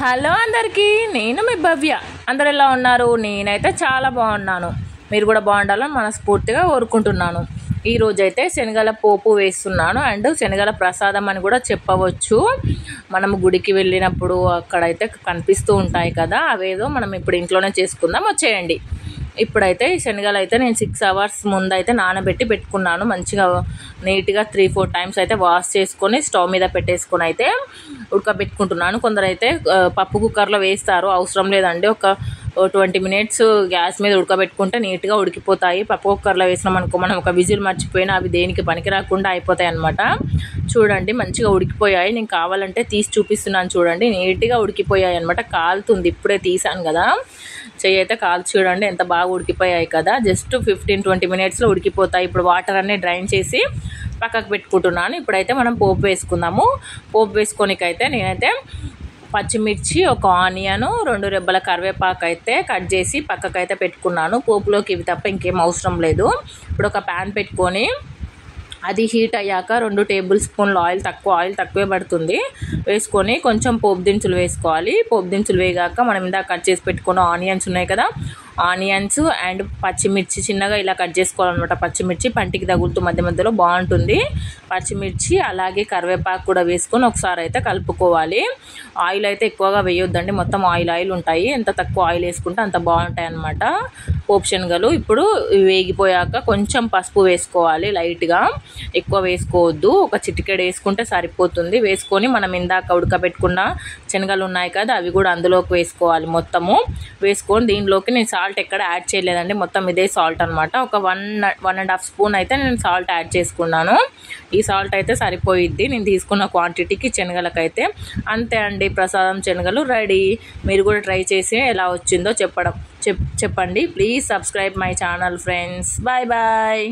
Hello అందరికీ, నేను మీ భవ్య. అందరు ఎలా ఉన్నారు? నేనైతే చాలా బాగున్నాను. మీరు కూడా బాగుండాలని మనస్ఫూర్తిగా కోరుకుంటున్నాను. ఈరోజైతే శనగల పోపు వేస్తున్నాను. అండ్ శనగల ప్రసాదం అని కూడా చెప్పవచ్చు. మనము గుడికి వెళ్ళినప్పుడు అక్కడైతే కనిపిస్తూ ఉంటాయి కదా, అవేదో మనం ఇప్పుడు ఇంట్లోనే చేసుకుందాం, వచ్చేయండి. ఇప్పుడైతే ఈ శనగలు అయితే నేను 6 hours ముందు అయితే నానబెట్టి పెట్టుకున్నాను. మంచిగా నీట్గా 3-4 times అయితే వాష్ చేసుకొని స్టవ్ మీద పెట్టేసుకొని అయితే ఉడకబెట్టుకుంటున్నాను. కొందరు అయితే పప్పు కుక్కర్లో వేస్తారు, అవసరం లేదండి. ఒక 20 minutes గ్యాస్ మీద ఉడకబెట్టుకుంటే నీట్గా ఉడికిపోతాయి. పప్పు కుక్కర్లో వేసినాం అనుకో, మనం ఒక విజిల్ మర్చిపోయినా అవి దేనికి పనికి రాకుండా అయిపోతాయి అన్నమాట. చూడండి, మంచిగా ఉడికిపోయాయి. నేను కావాలంటే తీసి చూపిస్తున్నాను, చూడండి. నీట్గా ఉడికిపోయాయి అనమాట. కాలుతుంది, ఇప్పుడే తీసాను కదా, చెయ్యి అయితే కాల్చి చూడండి ఎంత బాగా ఉడికిపోయాయి కదా. జస్ట్ 15-20 minutesలో ఉడికిపోతాయి. ఇప్పుడు వాటర్ అన్నీ డ్రైన్ చేసి పక్కకు పెట్టుకుంటున్నాను. ఇప్పుడైతే మనం పోపు వేసుకుందాము. పోపు వేసుకోనికైతే నేనైతే పచ్చిమిర్చి, ఒక ఆనియన్, 2 రెబ్బల కరివేపాకు అయితే కట్ చేసి పక్కకైతే పెట్టుకున్నాను. పోపులోకి ఇవి తప్ప ఇంకేం అవసరం లేదు. ఇప్పుడు ఒక ప్యాన్ పెట్టుకొని అది హీట్ అయ్యాక 2 tablespoons ఆయిల్ తక్కువే పడుతుంది, వేసుకొని కొంచెం పోపు దినుసులు వేసుకోవాలి. పోపు దినుసులు వేగాక మనం ఇందాక కట్ చేసి పెట్టుకున్న ఆనియన్స్ ఉన్నాయి కదా, ఆనియన్స్ అండ్ పచ్చిమిర్చి చిన్నగా ఇలా కట్ చేసుకోవాలన్నమాట. పచ్చిమిర్చి పంటికి తగులుతూ మధ్య మధ్యలో బాగుంటుంది. పచ్చిమిర్చి అలాగే కరివేపాకు కూడా వేసుకొని ఒకసారి అయితే కలుపుకోవాలి. ఆయిల్ అయితే ఎక్కువగా వేయొద్దండి, మొత్తం ఆయిల్ ఉంటాయి. ఎంత తక్కువ ఆయిల్ వేసుకుంటే అంత బాగుంటాయి అన్నమాట పోపు శనగలు. ఇప్పుడు వేగిపోయాక కొంచెం పసుపు వేసుకోవాలి, లైట్గా, ఎక్కువ వేసుకోవద్దు. ఒక చిటికెడు వేసుకుంటే సరిపోతుంది. వేసుకొని మనం ఇందాక ఉడకబెట్టుకున్న శనగలు ఉన్నాయి కదా, అవి కూడా అందులోకి వేసుకోవాలి మొత్తము. వేసుకొని దీనిలోకి నేను సాల్ట్ ఎక్కడ యాడ్ చేయలేదండి, మొత్తం ఇదే సాల్ట్ అనమాట. ఒక 1.5 spoon అయితే నేను సాల్ట్ యాడ్ చేసుకున్నాను. ఈ సాల్ట్ అయితే సరిపోయిద్ది నేను తీసుకున్న క్వాంటిటీకి శనగలకైతే. అంతే అండి, ప్రసాదం శనగలు రెడీ. మీరు కూడా ట్రై చేసి ఎలా వచ్చిందో చెప్పండి. Please subscribe my channel friends. Bye bye.